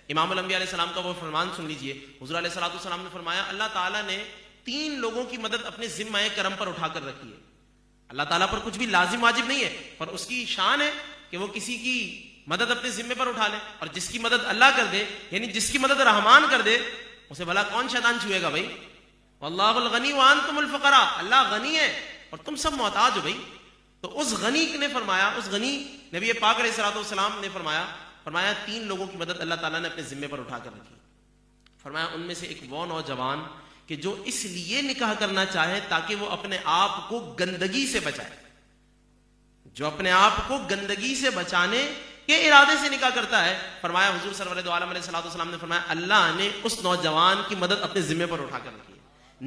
इमाम अल-अंबिया अलैहिस्सलाम का वो फरमान सुन लीजिए। हुज़ूर अलैहिस्सलाम ने फरमाया, अल्लाह ताला ने 3 लोगों की मदद अपने जिम्मे करम पर उठाकर रखी है। अल्लाह ताला पर कुछ भी लाजिम वाजिब नहीं है, पर उसकी शान है कि वो किसी की मदद अपने जिम्मे पर उठा ले, और जिसकी मदद अल्लाह कर दे, यानी जिसकी मदद रहमान कर दे, उसे भला कौन शैतान छुएगा भाई। वल्लाहुल गनी व अंतुमुल फुकरा, अल्लाह गनी है और तुम सब मोहताज हो भाई। तो उस गनी ने फरमाया, उस गनी नबी पाक अलैहिस्सलाम ने फरमाया 3 लोगों की मदद अल्लाह ताला ने अपने जिम्मे पर उठाकर रखी। फरमाया उनमें से एक वो नौजवान कि जो इसलिए निकाह करना चाहे ताकि वो अपने आप को गंदगी से बचाए, जो अपने आप को गंदगी से बचाने के इरादे से निकाह करता है। फरमाया हुजूर सल्लल्लाहु अलैहि वसल्लम ने फरमाया, अल्लाह ने उस नौजवान की मदद अपने जिम्मे पर उठाकर रखी है।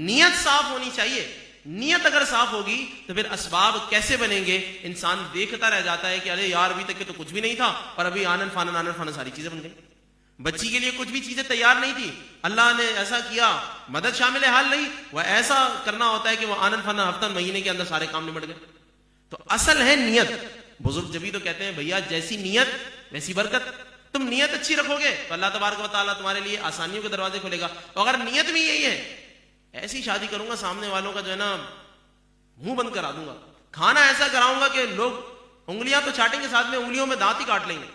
नियत साफ होनी चाहिए। नियत अगर साफ होगी तो फिर असबाब कैसे बनेंगे। इंसान देखता रह जाता है कि अरे यार अभी तक के तो कुछ भी नहीं था और अभी आनन फानन सारी चीजें बन गई। बच्ची के लिए कुछ भी चीजें तैयार नहीं थी, अल्लाह ने ऐसा किया, मदद शामिल हाल नहीं, वह ऐसा करना होता है कि वह आनन फानन हफ्ता महीने के अंदर सारे काम निपट गए। तो असल है नियत। बुजुर्ग जब ही तो कहते हैं भैया जैसी नियत वैसी बरकत। तुम नियत अच्छी रखोगे तो अल्लाह तबारक व तआला तुम्हारे लिए आसानियों के दरवाजे खोलेगा। तो अगर नियत भी यही है, ऐसी शादी करूंगा सामने वालों का जो है ना मुंह बंद करा दूंगा, खाना ऐसा कराऊंगा कि लोग उंगलियां तो चाटेंगे, साथ में उंगलियों में दांत ही काट लेंगे,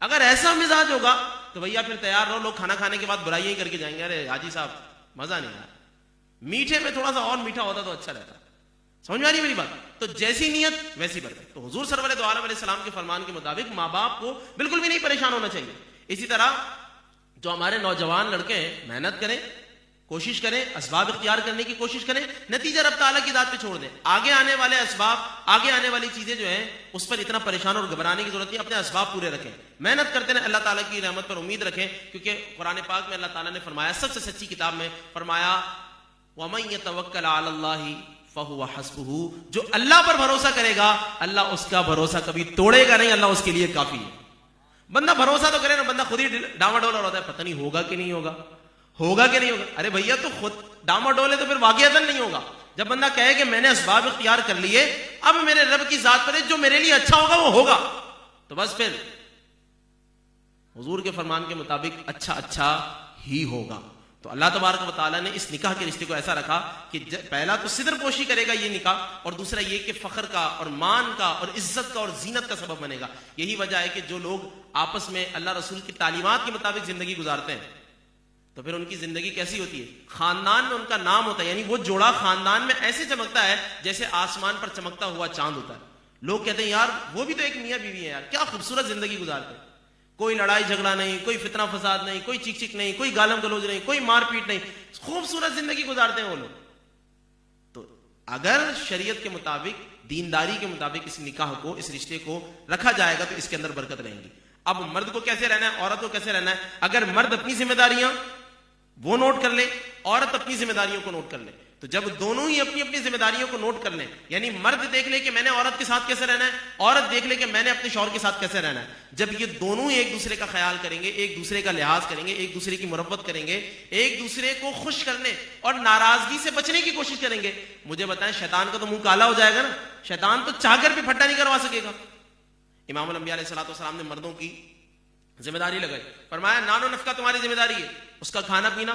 अगर ऐसा मिजाज होगा तो भैया फिर तैयार रहो, लोग खाना खाने के बाद बुराइयां ही करके जाएंगे, अरे हाजी साहब मजा नहीं आया, मीठे में थोड़ा सा और मीठा होता तो अच्छा रहता। समझ में आ रही मेरी बात। तो जैसी नियत वैसी बरकत। तो हुजूर सल्लल्लाहु अलैहि वसल्लम के फरमान के मुताबिक माँ बाप को बिल्कुल भी नहीं परेशान होना चाहिए। इसी तरह जो हमारे नौजवान लड़के हैं, मेहनत करें, कोशिश करें, असबाब इख्तियार करने की कोशिश करें, नतीजा रब ताला की जात पे छोड़ दें। आगे आने वाले असबाब, आगे आने वाली चीजें जो हैं उस पर इतना परेशान और घबराने की जरूरत नहीं। अपने असबाब पूरे रखें, मेहनत करते रहें, अल्लाह ताला की रहमत पर उम्मीद रखें। क्योंकि कुरान पाक में अल्लाह ताला ने फरमाया, सबसे सच्ची किताब में फरमाया, वमन यतवक्कल अलल्लाहि फहुव हस्बुहु, जो अल्लाह पर भरोसा करेगा अल्लाह उसका भरोसा कभी तोड़ेगा नहीं, अल्लाह उसके लिए काफी है। बंदा भरोसा तो करे ना, बंदा खुद ही डामाडोल होता है, पता नहीं होगा कि नहीं होगा, होगा कि नहीं होगा। अरे भैया तो खुद डामाडोल है तो फिर वाक़ियतन नहीं होगा। जब बंदा कहे कि मैंने असबाब इख्तियार कर लिए, अब मेरे रब की जात पर जो मेरे लिए अच्छा होगा वो होगा, तो बस फिर हुजूर के फरमान के मुताबिक अच्छा अच्छा ही होगा। तो अल्लाह तबारक व तआला ने इस निकाह के रिश्ते को ऐसा रखा कि पहला तो सिदर पोशी करेगा ये निकाह, और दूसरा ये कि फख्र का और मान का और इज्जत का और जीनत का सबब बनेगा। यही वजह है कि जो लोग आपस में अल्लाह रसूल की तालीमात के मुताबिक जिंदगी गुजारते हैं तो फिर उनकी जिंदगी कैसी होती है, खानदान में उनका नाम होता है, यानी वो जोड़ा खानदान में ऐसे चमकता है जैसे आसमान पर चमकता हुआ चांद होता है। लोग कहते हैं यार वो भी तो एक मियाँ बीवी है यार, क्या खूबसूरत जिंदगी गुजारते हैं, कोई लड़ाई झगड़ा नहीं, कोई फितना फसाद नहीं, कोई चिक चिक नहीं, कोई गालम गलोज नहीं, कोई मारपीट नहीं, खूबसूरत जिंदगी गुजारते हैं वो लोग। तो अगर शरीयत के मुताबिक, दीनदारी के मुताबिक इस निकाह को, इस रिश्ते को रखा जाएगा तो इसके अंदर बरकत रहेगी। अब मर्द को कैसे रहना है, औरत को कैसे रहना है, अगर मर्द अपनी जिम्मेदारियां वो नोट कर ले, औरत अपनी जिम्मेदारियों को नोट कर ले, तो जब दोनों ही अपनी अपनी जिम्मेदारियों को नोट कर लें, यानी मर्द देख ले कि मैंने औरत के साथ कैसे रहना है, औरत देख ले कि मैंने अपने शौहर के साथ कैसे रहना है, जब ये दोनों ही एक दूसरे का ख्याल करेंगे, एक दूसरे का लिहाज करेंगे, एक दूसरे की मुरब्बत करेंगे, एक दूसरे को खुश करने और नाराजगी से बचने की कोशिश करेंगे, मुझे बताएं शैतान का तो मुंह काला हो जाएगा ना। शैतान तो चाहकर भी फट्टा नहीं करवा सकेगा। इमाम अल-अंबिया अलैहिस्सलाम ने मर्दों की जिम्मेदारी लगाई, फरमाया नानो नफका तुम्हारी जिम्मेदारी है, उसका खाना पीना,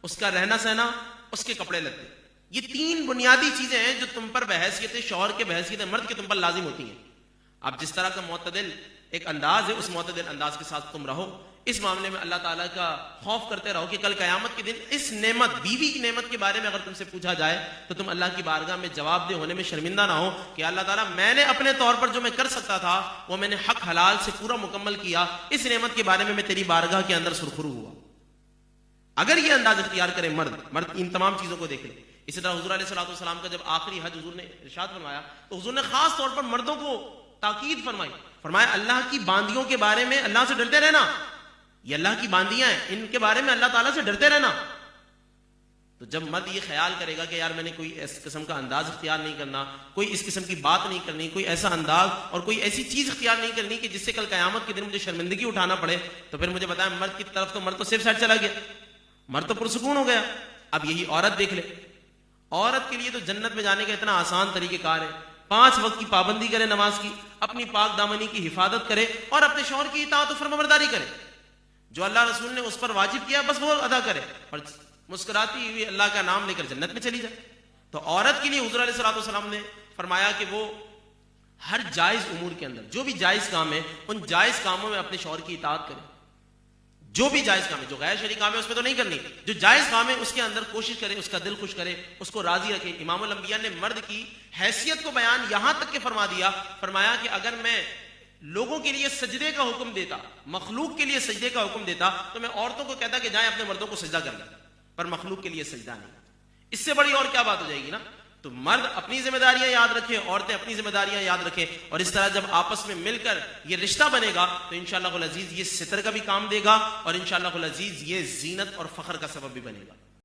उसका रहना सहना, उसके कपड़े लत्ते, ये 3 बुनियादी चीजें हैं जो तुम पर बहैसियत शौहर के बहैसियत मर्द के तुम पर लाजिम होती हैं। अब जिस तरह का मुतदिल एक अंदाज है, उस मुतदिल अंदाज के साथ तुम रहो। इस मामले में अल्लाह ताला का खौफ करते रहो कि कल कयामत के दिन इस नेमत, बीवी की नेमत के बारे में अगर तुमसे पूछा जाए तो तुम अल्लाह की बारगाह में जवाबदेह होने में शर्मिंदा ना हो कि अल्लाह ताला मैंने अपने तौर पर जो मैं कर सकता था वो मैंने हक हलाल से पूरा मुकम्मल किया, इस नेमत के बारे में मैं तेरी बारगाह के अंदर सुरखरू हुआ। अगर ये अंदाज इख्तियार करे मर्द इन तमाम चीजों को देख ले। इसी तरह हुजूर अलैहिस्सलाम का जब आखिरी हज हुजूर ने इरशाद फरमाया तो हुजूर ने खास तौर पर मर्दों को ताकीद फरमाई, फरमाया अल्लाह की बांदियों के बारे में अल्लाह से डरते रहना, ये अल्लाह की बांदियां हैं, इनके बारे में अल्लाह ताला से डरते रहना। तो जब मर्द ये ख्याल करेगा कि यार मैंने कोई इस किस्म का अंदाज इख्तियार नहीं करना, कोई इस किस्म की बात नहीं करनी, कोई ऐसा अंदाज और कोई ऐसी चीज इख्तियार नहीं करनी कि जिससे कल कयामत के दिन मुझे शर्मिंदगी उठाना पड़े, तो फिर मुझे बताया मर्द की तरफ तो मर्द तो सिर्फ साइड चला गया, मर्द तो पुरसुकून हो गया। अब यही औरत देख ले, औरत के लिए तो जन्नत में जाने का इतना आसान तरीकेकार है, 5 वक्त की पाबंदी करे नमाज की, अपनी पाक दामनी की हिफाजत करे और अपने शौहर की इताअत और फरमाबरदारी करे। जो अल्लाह रसूल ने उस पर वाजिब किया बस वो अदा करे और मुस्कुराती हुई अल्लाह का नाम लेकर जन्नत में चली जाए। तो औरत के लिए हुजूर अलैहिस्सलाम ने फरमाया कि वो हर जायज उमूर के अंदर जो भी जायज काम है उन जायज कामों में अपने शौहर की इताअत करे। जो भी जायज काम है, जो गैर शरई काम है उसमें तो नहीं करनी, जो जायज काम है उसके अंदर कोशिश करे, उसका दिल खुश करे, उसको राजी रखे। इमामुल अंबिया ने मर्द की हैसियत को बयान यहां तक के फरमा दिया, फरमाया कि अगर मैं लोगों के लिए सजदे का हुक्म देता, मखलूक के लिए सजदे का हुक्म देता, तो मैं औरतों को कहता कि जाएं अपने मर्दों को सजदा कर लें, पर मखलूक के लिए सजदा नहीं। इससे बड़ी और क्या बात हो जाएगी ना। तो मर्द अपनी जिम्मेदारियां याद रखें, औरतें अपनी जिम्मेदारियां याद रखें, और इस तरह जब आपस में मिलकर ये रिश्ता बनेगा तो इंशाअल्लाह अज़ीज ये सितर का भी काम देगा और इंशाअल्लाह अज़ीज ये जीनत और फख्र का सबब भी बनेगा।